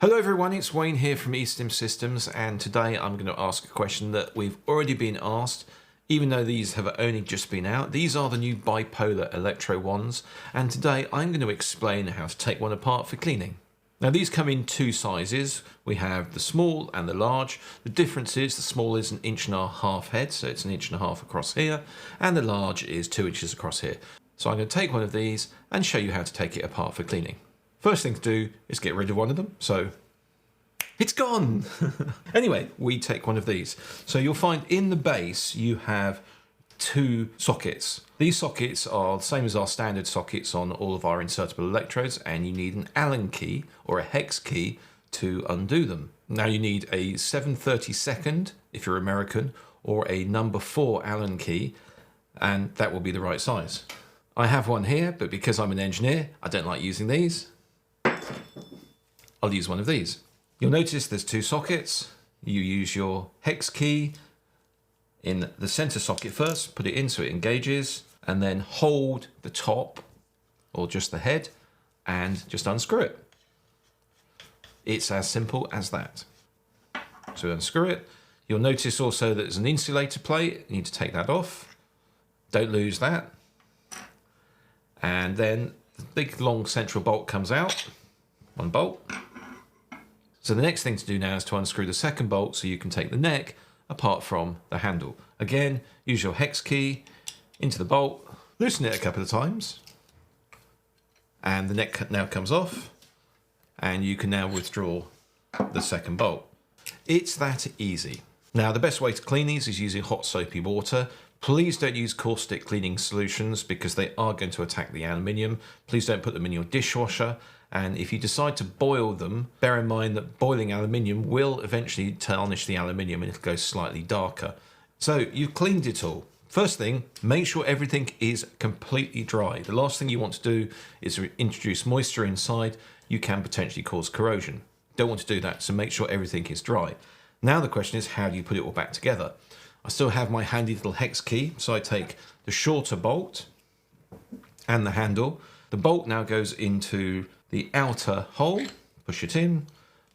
Hello everyone, it's Wayne here from E-Stim Systems, and today I'm going to ask a question that we've already been asked, even though these have only just been out. These are the new bipolar ElectroWands, and today I'm going to explain how to take one apart for cleaning. Now these come in two sizes. We have the small and the large. The difference is the small is 1.5 inch head, so it's 1.5 inches across here, and the large is 2 inches across here. So I'm going to take one of these and show you how to take it apart for cleaning. First thing to do is get rid of one of them, so it's gone! Anyway, we take one of these. So you'll find in the base you have two sockets. These sockets are the same as our standard sockets on all of our insertable electrodes, and you need an Allen key or a hex key to undo them. Now you need a 7/32 if you're American, or a number 4 Allen key, and that will be the right size. I have one here, but because I'm an engineer, I don't like using these. I'll use one of these. You'll notice there's two sockets. You use your hex key in the center socket first, put it in so it engages, and then hold the top, or just the head, and just unscrew it. It's as simple as that. So unscrew it. You'll notice also that there's an insulator plate. You need to take that off. Don't lose that. And then the big long central bolt comes out. One bolt. So the next thing to do now is to unscrew the second bolt so you can take the neck apart from the handle. Again, use your hex key into the bolt, loosen it a couple of times, and the neck now comes off, and you can now withdraw the second bolt. It's that easy. Now the best way to clean these is using hot soapy water. Please don't use caustic cleaning solutions because they are going to attack the aluminium. Please don't put them in your dishwasher. And if you decide to boil them, bear in mind that boiling aluminium will eventually tarnish the aluminium and it'll go slightly darker. So you've cleaned it all. First thing, make sure everything is completely dry. The last thing you want to do is introduce moisture inside. You can potentially cause corrosion. Don't want to do that, so make sure everything is dry. Now the question is, how do you put it all back together? I still have my handy little hex key, so I take the shorter bolt and the handle. The bolt now goes into the outer hole, push it in,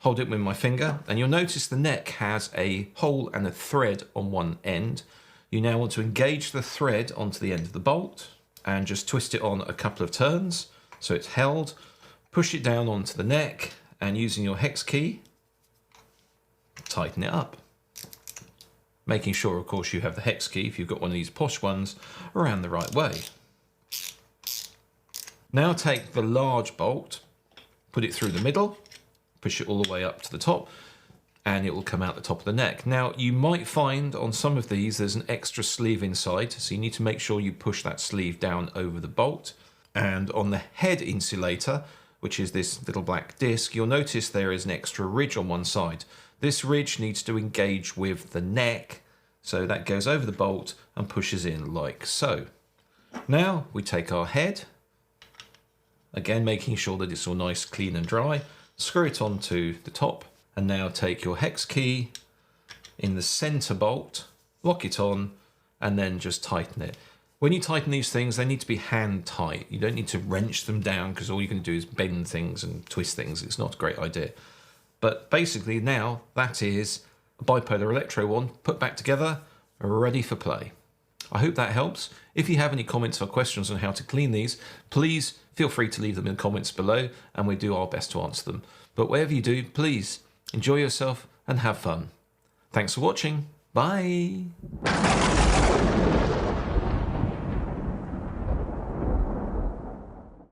hold it with my finger, and you'll notice the neck has a hole and a thread on one end. You now want to engage the thread onto the end of the bolt and just twist it on a couple of turns so it's held. Push it down onto the neck and using your hex key, tighten it up. Making sure, of course, you have the hex key, if you've got one of these posh ones, around the right way. Now take the large bolt, put it through the middle, push it all the way up to the top, and it will come out the top of the neck. Now, you might find on some of these there's an extra sleeve inside, so you need to make sure you push that sleeve down over the bolt. And on the head insulator, which is this little black disc, you'll notice there is an extra ridge on one side. This ridge needs to engage with the neck, so that goes over the bolt and pushes in like so. Now we take our head, again making sure that it's all nice, clean and dry, screw it onto the top, and now take your hex key in the center bolt, lock it on, and then just tighten it. When you tighten these things, they need to be hand tight. You don't need to wrench them down because all you can do is bend things and twist things. It's not a great idea. But basically now that is a bipolar ElectroWand put back together, ready for play. I hope that helps. If you have any comments or questions on how to clean these, please feel free to leave them in the comments below and we do our best to answer them. But whatever you do, please enjoy yourself and have fun. Thanks for watching. Bye.